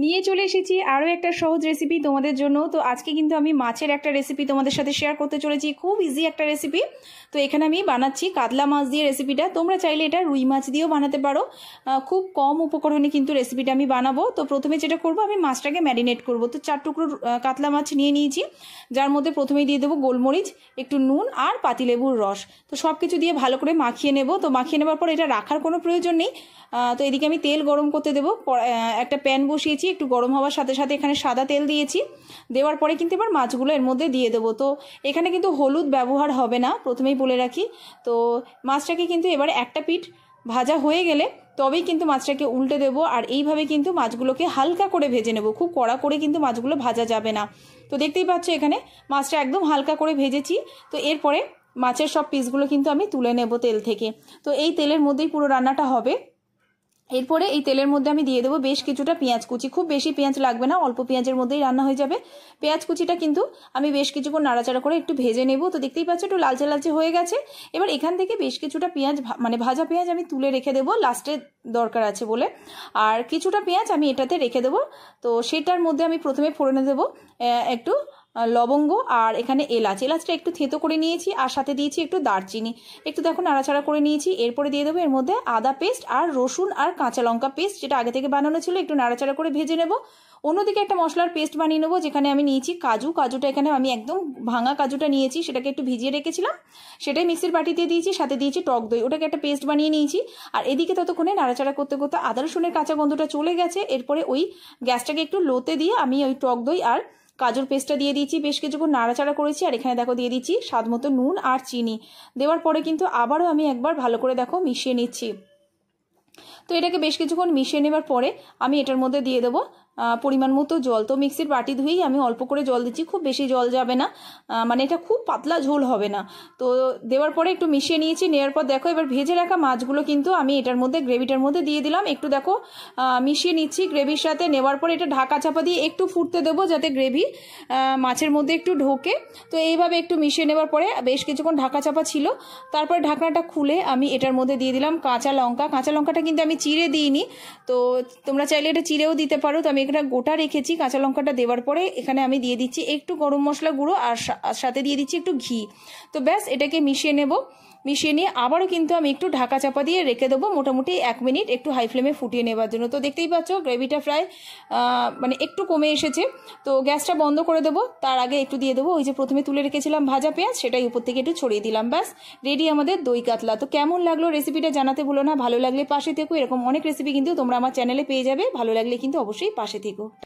নিয়ে চলে এসেছি আরও একটা সহজ রেসিপি তোমাদের জন্য। তো আজকে কিন্তু আমি মাছের একটা রেসিপি তোমাদের সাথে শেয়ার করতে চলেছি, খুব ইজি একটা রেসিপি। তো এখানে আমি বানাচ্ছি কাতলা মাছ দিয়ে রেসিপিটা। তোমরা চাইলে এটা রুই মাছ দিয়েও বানাতে পারো, খুব কম উপকরণে কিন্তু রেসিপিটা আমি বানাবো। তো প্রথমে যেটা করব, আমি মাছটাকে ম্যারিনেট করব। তো 4 টুকরো কাতলা মাছ নিয়ে নিয়েছি, যার মধ্যে প্রথমেই দিয়ে দেবো গোলমরিচ, একটু নুন আর পাতিলেবুর রস। তো সব কিছু দিয়ে ভালো করে মাখিয়ে নেব। তো মাখিয়ে নেবার পর এটা রাখার কোনো প্রয়োজন নেই। তো এদিকে আমি তেল গরম করতে দেবো। একটা প্যান বসিয়েছি, একটু গরম হওয়ার সাথে সাথে এখানে সাদা তেল দিয়েছি। দেওয়ার পরে কিন্তু এবার মাছগুলো এর মধ্যে দিয়ে দেবো। তো এখানে কিন্তু হলুদ ব্যবহার হবে না, প্রথমেই বলে রাখি। তো মাছটাকে কিন্তু এবারে একটা পিঠ ভাজা হয়ে গেলে তবেই কিন্তু মাছটাকে উল্টে দেবো। আর এইভাবে কিন্তু মাছগুলোকে হালকা করে ভেজে নেব, খুব কড়া করে কিন্তু মাছগুলো ভাজা যাবে না। তো দেখতেই পাচ্ছ এখানে মাছটা একদম হালকা করে ভেজেছি। তো এরপরে মাছের সব পিসগুলো কিন্তু আমি তুলে নেব তেল থেকে। তো এই তেলের মধ্যেই পুরো রান্নাটা হবে। এরপরে এই তেলের মধ্যে আমি দিয়ে দেবো বেশ কিছুটা পেঁয়াজ কুচি। খুব বেশি পেঁয়াজ লাগবে না, অল্প পেঁয়াজের মধ্যেই রান্না হয়ে যাবে। পেঁয়াজ কুচিটা কিন্তু আমি বেশ কিছুক্ষণ নাড়াচাড়া করে একটু ভেজে নেব। তো দেখতেই পাচ্ছ একটু লালচে লালচে হয়ে গেছে। এবার এখান থেকে বেশ কিছুটা পেঁয়াজ ভাজা পেঁয়াজ আমি তুলে রেখে দেবো, লাস্টে দরকার আছে বলে। আর কিছুটা পেঁয়াজ আমি এটাতে রেখে দেবো। তো সেটার মধ্যে আমি প্রথমে ফোড়নে দেবো একটু লবঙ্গ আর এখানে এলাচটা একটু থেতো করে নিয়েছি, আর সাথে দিয়েছি একটু দারচিনি। একটু দেখো নাড়াচাড়া করে নিয়েছি। এরপরে দিয়ে দেবো এর মধ্যে আদা পেস্ট আর রসুন আর কাঁচা লঙ্কা পেস্ট, যেটা আগে থেকে বানানো ছিল। একটু নাড়াচাড়া করে ভেজে নেব। অন্যদিকে একটা মশলার পেস্ট বানিয়ে নেবো, যেখানে আমি নিয়েছি কাজুটা এখানে আমি একদম ভাঙা কাজুটা নিয়েছি, সেটাকে একটু ভিজিয়ে রেখেছিলাম, সেটাই মিক্সির বাটিতে দিয়েছি। সাথে দিয়েছি টক দই, ওটাকে একটা পেস্ট বানিয়ে নিয়েছি। আর এদিকে ততক্ষণে নাড়াচাড়া করতে করতে আদা রসুনের কাঁচা গন্ধটা চলে গেছে। এরপরে ওই গ্যাসটাকে একটু লোতে দিয়ে আমি ওই টক দই আর কাজুর পেস্টটা দিয়ে দিয়েছি, বেশ কিছুক্ষণ নাড়াচাড়া করেছি। আর এখানে দেখো দিয়ে দিচ্ছি স্বাদ মতো নুন আর চিনি। দেওয়ার পরে কিন্তু আবারও আমি একবার ভালো করে দেখো মিশিয়ে নিচ্ছি। তো এটাকে বেশ কিছুক্ষণ মিশিয়ে নেবার পরে আমি এটার মধ্যে দিয়ে দেবো পরিমাণ মতো জল। তো মিক্সির বাটি ধুয়েই আমি অল্প করে জল দিচ্ছি, খুব বেশি জল যাবে না, মানে এটা খুব পাতলা ঝোল হবে না। তো দেওয়ার পরে একটু মিশিয়ে নিয়েছি। নেওয়ার পর দেখো এবার ভেজে রাখা মাছগুলো কিন্তু আমি এটার মধ্যে গ্রেভিটার মধ্যে দিয়ে দিলাম। একটু দেখো মিশিয়ে নিচ্ছি গ্রেভির সাথে। নেওয়ার পরে এটা ঢাকা চাপা দিয়ে একটু ফুটতে দেবো, যাতে গ্রেভি মাছের মধ্যে একটু ঢোকে। তো এইভাবে একটু মিশিয়ে নেওয়ার পরে বেশ কিছুক্ষণ ঢাকা চাপা ছিল। তারপরে ঢাকনাটা খুলে আমি এটার মধ্যে দিয়ে দিলাম কাঁচা লঙ্কাটা কিন্তু আমি চিড়ে দিইনি, তো তোমরা চাইলে এটা চিড়েও দিতে পারো। তো আমি এটা গোটা রেখেছি। কাঁচা লঙ্কাটা দেওয়ার পরে এখানে আমি দিয়ে দিচ্ছি একটু গরম মশলা গুঁড়ো আর সাথে দিয়ে দিচ্ছি একটু ঘি। তো ব্যাস এটাকে মিশিয়ে নেব। মিশিয়ে নিয়ে আবারও কিন্তু আমি একটু ঢাকা চাপা দিয়ে রেখে দেবো মোটামুটি 1 মিনিট, একটু হাই ফ্লেমে ফুটিয়ে নেবার জন্য। তো দেখতেই পাচ্ছ গ্রেভিটা প্রায় মানে একটু কমে এসেছে। তো গ্যাসটা বন্ধ করে দেবো। তার আগে একটু দিয়ে দেবো ওই যে প্রথমে তুলে রেখেছিলাম ভাজা পেঁয়াজ, সেটাই উপর থেকে একটু ছড়িয়ে দিলাম। ব্যাস রেডি আমাদের দই কাতলা। তো কেমন লাগলো রেসিপিটা জানাতে ভুলো না। ভালো লাগলে পাশে থেকো, এরকম অনেক রেসিপি কিন্তু তোমরা আমার চ্যানেলে পেয়ে যাবে। ভালো লাগলে কিন্তু অবশ্যই পাশে থেকো।